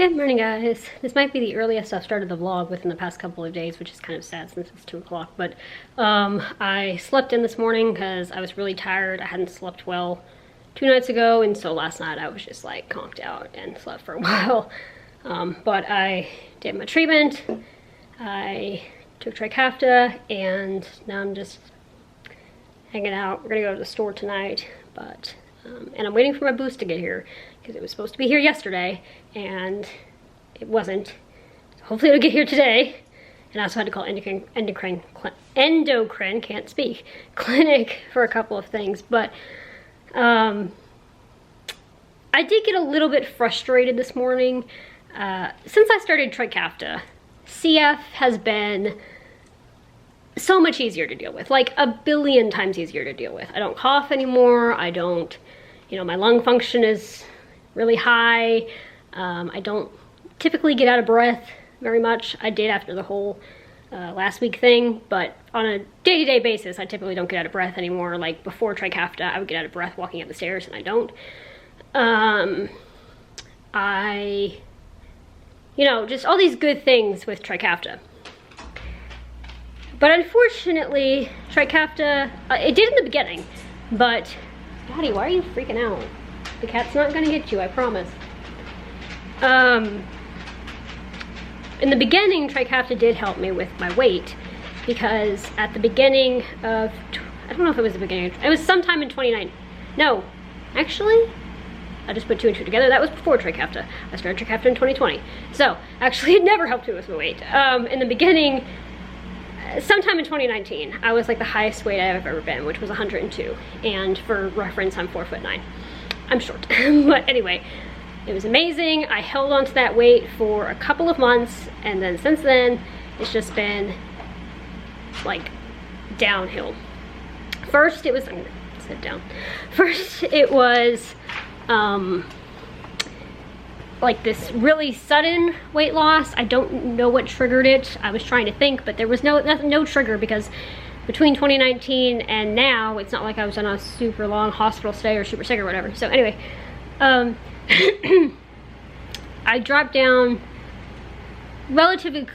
Good morning, guys. This might be the earliest I've started the vlog within the past couple of days, which is kind of sad since it's 2 o'clock, but I slept in this morning because I was really tired. I hadn't slept well 2 nights ago, and so last night I was just like conked out and slept for a while. But I did my treatment, I took Trikafta, and now I'm just hanging out. We're gonna go to the store tonight, but and I'm waiting for my boost to get here because it was supposed to be here yesterday and it wasn't. So hopefully it'll get here today. And I also had to call endocrine, can't speak, clinic for a couple of things. But I did get a little bit frustrated this morning. Since I started Trikafta, CF has been so much easier to deal with, like a billion times easier to deal with. I don't cough anymore. I don't, my lung function is really high. I don't typically get out of breath very much. I did after the whole last week thing, but on a day-to-day basis, I typically don't get out of breath anymore. Like before Trikafta, I would get out of breath walking up the stairs, and I don't. Just all these good things with Trikafta. But unfortunately, Trikafta, it did in the beginning, but Daddy, why are you freaking out? The cat's not gonna get you, I promise. In the beginning, Trikafta did help me with my weight, because at the beginning of, I don't know if it was the beginning, it was sometime in 2019. No, actually, I just put 2 and 2 together. That was before Trikafta. I started Trikafta in 2020. So, actually, it never helped me with my weight. In the beginning, sometime in 2019, I was like the highest weight I've ever been, which was 102. And for reference, I'm 4'9". I'm short. But anyway, it was amazing. I held on to that weight for a couple of months, and then since then, it's just been like downhill. First, it was, I'm gonna sit down. First, it was like this really sudden weight loss. I don't know what triggered it. I was trying to think, but there was no trigger, because between 2019 and now, it's not like I was on a super long hospital stay or super sick or whatever. So anyway, I dropped down relatively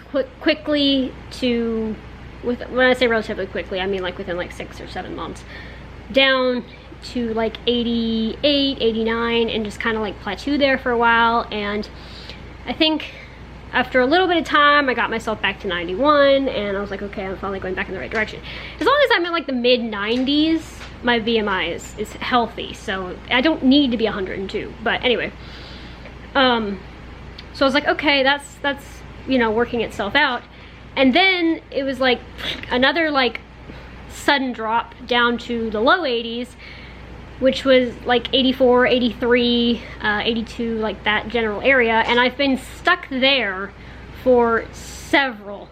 quickly to, when I say relatively quickly, I mean like within like 6 or 7 months, down to like 88, 89, and just kind of like plateaued there for a while. And I think after a little bit of time, I got myself back to 91, and I was like, okay, I'm finally going back in the right direction. As long as I'm in like the mid 90s, my BMI is healthy, so I don't need to be 102. But anyway, so I was like, okay, that's working itself out. And then it was like another like sudden drop down to the low 80s, which was like 84, 83, 82, like that general area. And I've been stuck there for several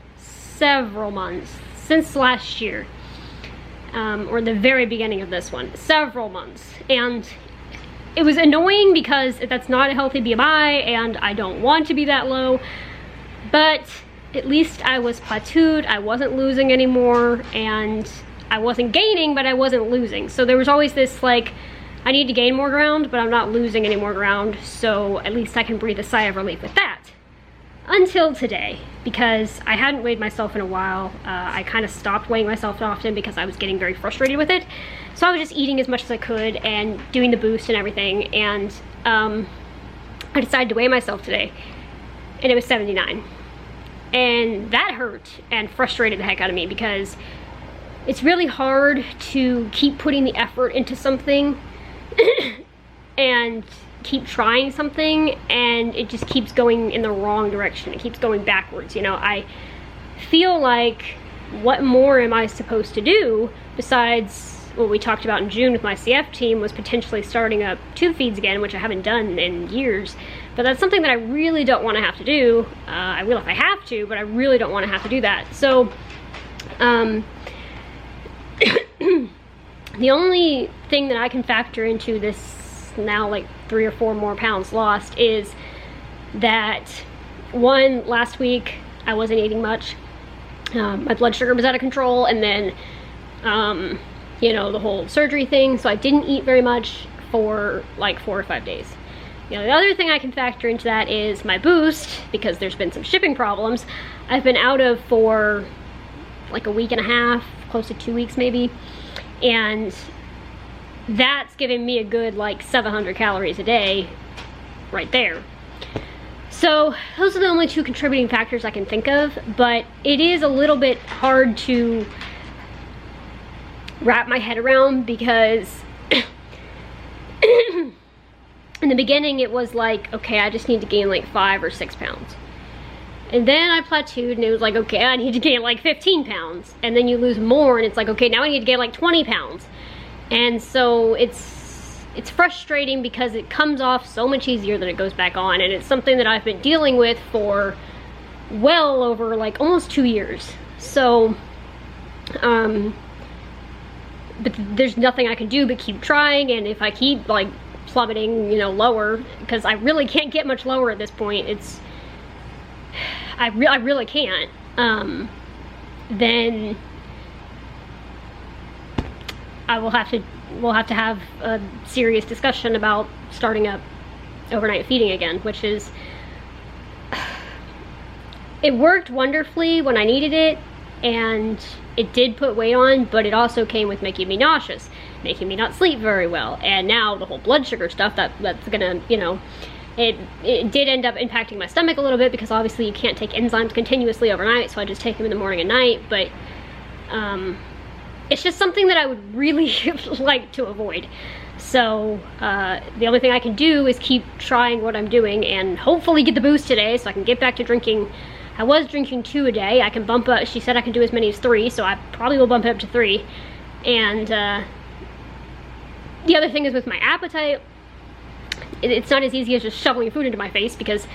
months since last year, or the very beginning of this one, several months. And it was annoying because that's not a healthy BMI, and I don't want to be that low, but at least I was plateaued. I wasn't losing anymore, and I wasn't gaining, but I wasn't losing. So there was always this like, I need to gain more ground, but I'm not losing any more ground, so at least I can breathe a sigh of relief with that. Until today, because I hadn't weighed myself in a while. I kind of stopped weighing myself often because I was getting very frustrated with it. So I was just eating as much as I could and doing the boost and everything, and I decided to weigh myself today, and it was 79. And that hurt and frustrated the heck out of me, because it's really hard to keep putting the effort into something and keep trying something, and it just keeps going in the wrong direction. It keeps going backwards. I feel like, what more am I supposed to do besides what we talked about in June with my CF team, was potentially starting up tube feeds again, which I haven't done in years. But that's something that I really don't want to have to do. I will if I have to, but I really don't want to have to do that. So the only thing that I can factor into this now, like 3 or 4 more pounds lost, is that, one, last week I wasn't eating much. My blood sugar was out of control, and then the whole surgery thing, so I didn't eat very much for like 4 or 5 days. You know, the other thing I can factor into that is my Boost, because there's been some shipping problems. I've been out of for like a week and a half, close to 2 weeks maybe, and that's giving me a good like 700 calories a day right there. So those are the only two contributing factors I can think of, but it is a little bit hard to wrap my head around, because in the beginning it was like, okay, I just need to gain like 5 or 6 pounds. And then I plateaued and it was like, okay, I need to gain like 15 pounds. And then you lose more and it's like, okay, now I need to gain like 20 pounds. And so it's frustrating because it comes off so much easier than it goes back on. And it's something that I've been dealing with for well over like almost 2 years. So, but there's nothing I can do but keep trying. And if I keep like plummeting, you know, lower, because I really can't get much lower at this point, I really can't, then we'll have to have a serious discussion about starting up overnight feeding again, which is, it worked wonderfully when I needed it, and it did put weight on, but it also came with making me nauseous, making me not sleep very well, and now the whole blood sugar stuff, that's gonna, you know, it did end up impacting my stomach a little bit, because obviously you can't take enzymes continuously overnight, so I just take them in the morning and night, but it's just something that I would really like to avoid. So the only thing I can do is keep trying what I'm doing and hopefully get the Boost today so I can get back to drinking. I was drinking 2 a day. I can bump up, she said I can do as many as 3, so I probably will bump it up to 3. And the other thing is with my appetite, it's not as easy as just shoveling food into my face, because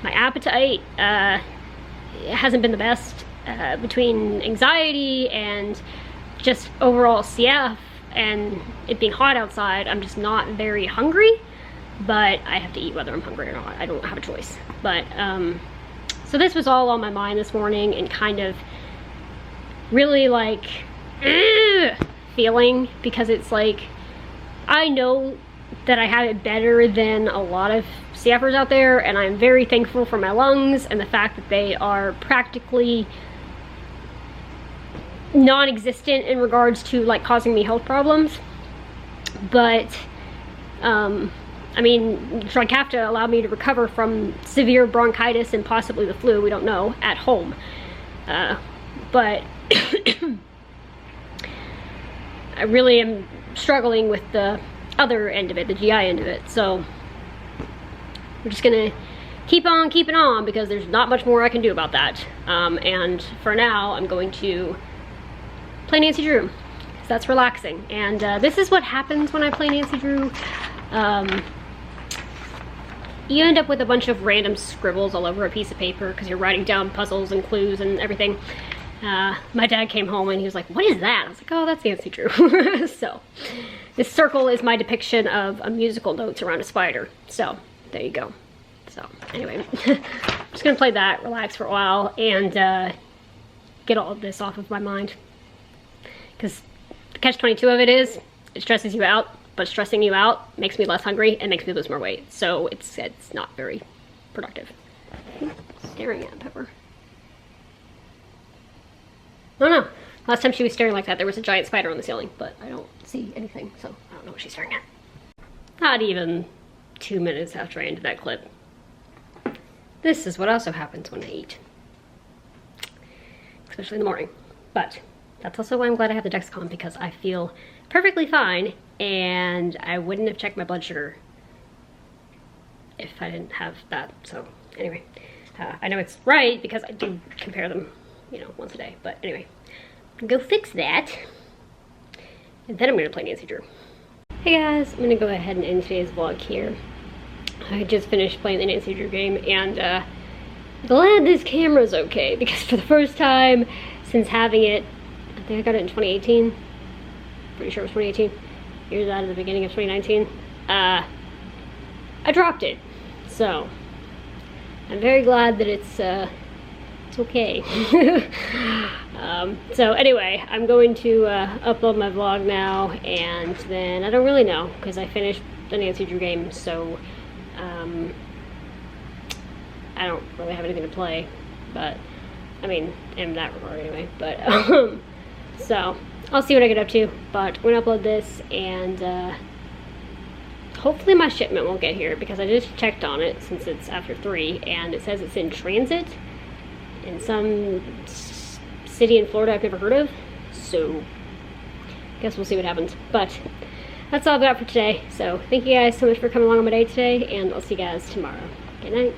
my appetite hasn't been the best between anxiety and just overall CF and it being hot outside. I'm just not very hungry, but I have to eat whether I'm hungry or not. I don't have a choice. But so this was all on my mind this morning, and kind of really like feeling, because it's like, I know that I have it better than a lot of CFers out there, and I'm very thankful for my lungs and the fact that they are practically non-existent in regards to like causing me health problems. But I mean, Trikafta allowed me to recover from severe bronchitis and possibly the flu, we don't know, at home. But I really am struggling with the other end of it, the GI end of it. So we're just gonna keep on keeping on, because there's not much more I can do about that. And for now, I'm going to play Nancy Drew, because that's relaxing. And this is what happens when I play Nancy Drew. You end up with a bunch of random scribbles all over a piece of paper, because you're writing down puzzles and clues and everything. My dad came home and he was like, "What is that?" I was like, "Oh, that's Nancy Drew." So this circle is my depiction of a musical notes around a spider. So there you go. So anyway, I'm just gonna play that, relax for a while, and get all of this off of my mind. Because the catch-22 of it is, it stresses you out, but stressing you out makes me less hungry and makes me lose more weight. So it's not very productive. Staring at Pepper. Oh no, last time she was staring like that, there was a giant spider on the ceiling, but I don't see anything, so I don't know what she's staring at. Not even 2 minutes after I ended that clip. This is what also happens when I eat. Especially in the morning. But that's also why I'm glad I have the Dexcom, because I feel perfectly fine, and I wouldn't have checked my blood sugar if I didn't have that. So anyway, I know it's right because I do compare them, you know, once a day. But anyway, go fix that, and then I'm gonna play Nancy Drew. Hey guys, I'm gonna go ahead and end today's vlog here. I just finished playing the Nancy Drew game, and glad this camera's okay, because for the first time since having it, I think I got it in 2018. Pretty sure it was 2018. Here's that at the beginning of 2019. I dropped it, so I'm very glad that it's okay. So anyway, I'm going to upload my vlog now, and then I don't really know, because I finished the Nancy Drew game, so I don't really have anything to play, but I mean, in that regard anyway. But so I'll see what I get up to. But I'm gonna upload this, and hopefully my shipment will get here, because I just checked on it since it's after 3, and it says it's in transit in some city in Florida I've never heard of. So guess we'll see what happens. But that's all I've got for today. So thank you guys so much for coming along on my day today, and I'll see you guys tomorrow. Good night.